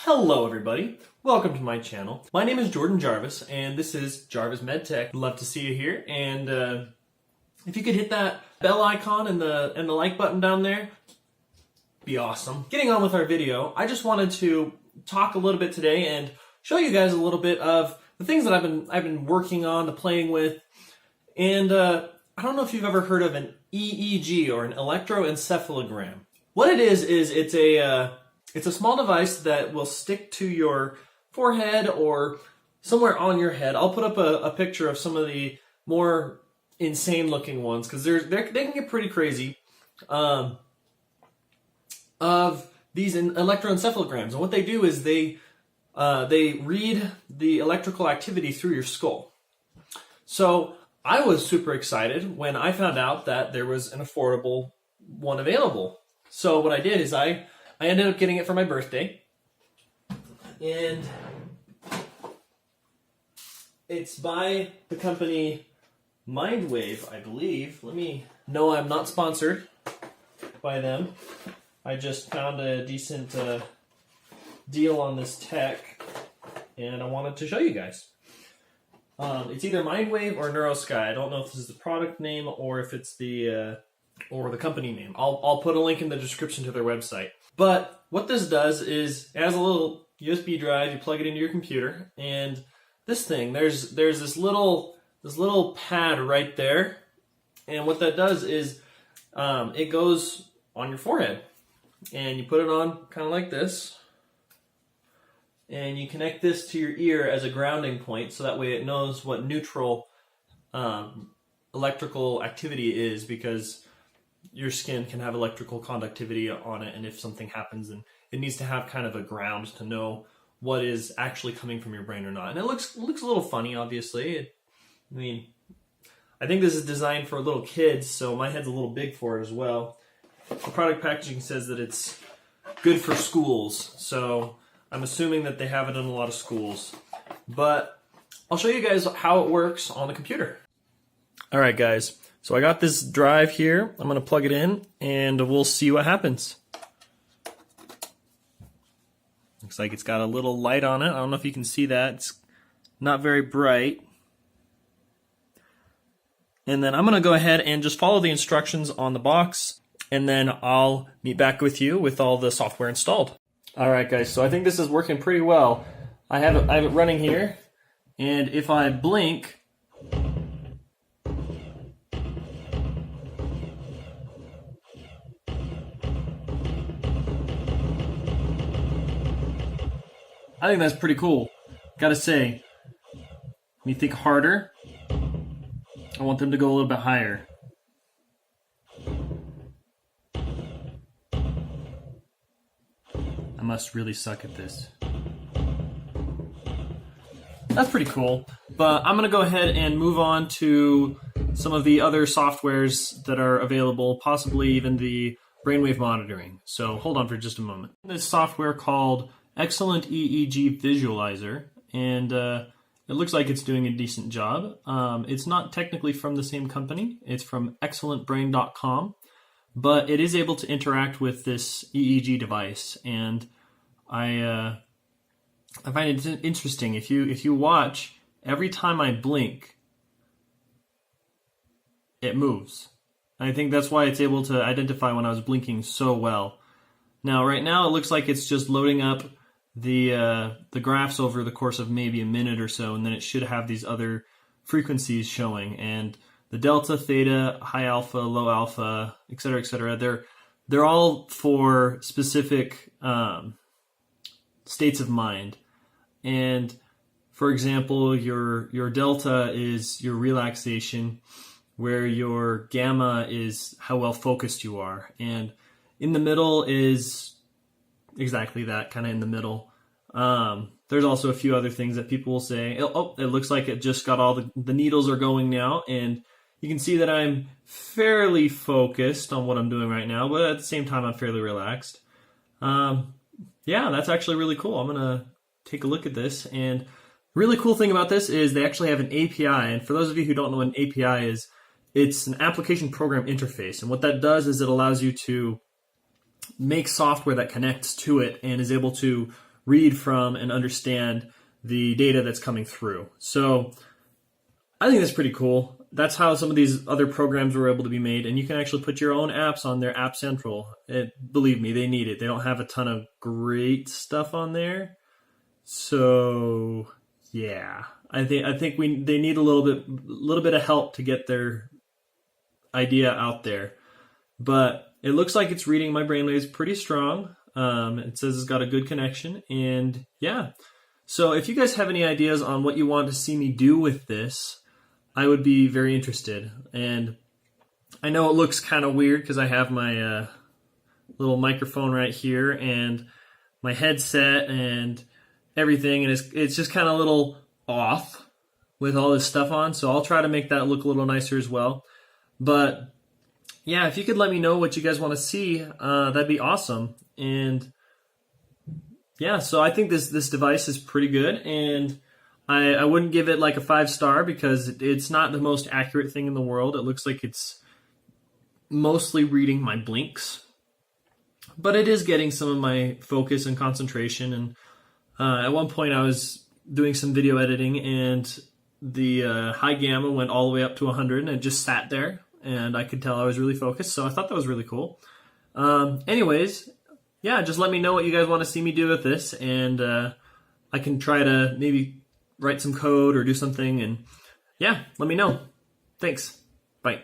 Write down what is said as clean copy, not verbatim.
Hello everybody, welcome to my channel. My name is Jordan Jarvis and this is Jarvis MedTech. Love to see you here, and if you could hit that bell icon and the like button down there, be awesome. Getting on with our video, I just wanted to talk a little bit today and show you guys a little bit of the things that I've been working on, playing with, and I don't know if you've ever heard of an EEG or an electroencephalogram. What it is it's a small device that will stick to your forehead or somewhere on your head. I'll put up a picture of some of the more insane looking ones because they can get pretty crazy, of these electroencephalograms. And what they do is they read the electrical activity through your skull. So I was super excited when I found out that there was an affordable one available. So what I did is I ended up getting it for my birthday, and it's by the company Mindwave, I believe. No, I'm not sponsored by them. I just found a decent deal on this tech, and I wanted to show you guys. It's either Mindwave or NeuroSky. I don't know if this is the product name or if it's the company name. I'll put a link in the description to their website. But what this does is it has a little USB drive. You plug it into your computer, and this thing, there's this little pad right there, and what that does is it goes on your forehead, and you put it on kind of like this, and you connect this to your ear as a grounding point, so that way it knows what neutral electrical activity is, because your skin can have electrical conductivity on it, and if something happens, then it needs to have kind of a ground to know what is actually coming from your brain or not. And it looks a little funny, obviously. I think this is designed for little kids, so my head's a little big for it as well. The product packaging says that it's good for schools, so I'm assuming that they have it in a lot of schools. But I'll show you guys how it works on the computer. All right, guys. So I got this drive here. I'm going to plug it in, and we'll see what happens. Looks like it's got a little light on it. I don't know if you can see that. It's not very bright. And then I'm going to go ahead and just follow the instructions on the box, and then I'll meet back with you with all the software installed. All right, guys. So I think this is working pretty well. I have it running here, and if I blink, I think that's pretty cool. Gotta say, when you think harder, I want them to go a little bit higher. I must really suck at this. That's pretty cool. But I'm gonna go ahead and move on to some of the other softwares that are available, possibly even the brainwave monitoring. So hold on for just a moment. This software called Excellent EEG Visualizer, and it looks like it's doing a decent job. It's not technically from the same company. It's from excellentbrain.com, but it is able to interact with this EEG device, and I find it interesting. If you watch, every time I blink, it moves. I think that's why it's able to identify when I was blinking so well. Now, right now, it looks like it's just loading up the graphs over the course of maybe a minute or so, and then it should have these other frequencies showing, and the delta, theta, high alpha, low alpha, etc., they're all for specific states of mind. And for example, your delta is your relaxation, where your gamma is how well focused you are, and in the middle is exactly that, kind of in the middle. There's also a few other things that people will say. Oh, it looks like it just got all the needles are going now, and you can see that I'm fairly focused on what I'm doing right now, but at the same time I'm fairly relaxed. Yeah, that's actually really cool. I'm gonna take a look at this, and really cool thing about this is they actually have an API, and for those of you who don't know what an API is, it's an application program interface, and what that does is it allows you to make software that connects to it and is able to read from and understand the data that's coming through. So I think that's pretty cool. That's how some of these other programs were able to be made, and you can actually put your own apps on their App Central. Believe me, they need it. They don't have a ton of great stuff on there. So yeah, I think they need a little bit of help to get their idea out there. But it looks like it's reading my brainwaves pretty strong. It says it's got a good connection, and yeah. So if you guys have any ideas on what you want to see me do with this, I would be very interested. And I know it looks kind of weird because I have my little microphone right here and my headset and everything, and it's just kind of a little off with all this stuff on. So I'll try to make that look a little nicer as well. But yeah, if you could let me know what you guys want to see, that'd be awesome. And yeah, so I think this device is pretty good, and I wouldn't give it like a 5-star because it's not the most accurate thing in the world. It looks like it's mostly reading my blinks, but it is getting some of my focus and concentration. And at one point I was doing some video editing, and the high gamma went all the way up to 100, and it just sat there, and I could tell I was really focused. So I thought that was really cool. Anyways, yeah, just let me know what you guys want to see me do with this, and I can try to maybe write some code or do something, and yeah, let me know. Thanks. Bye.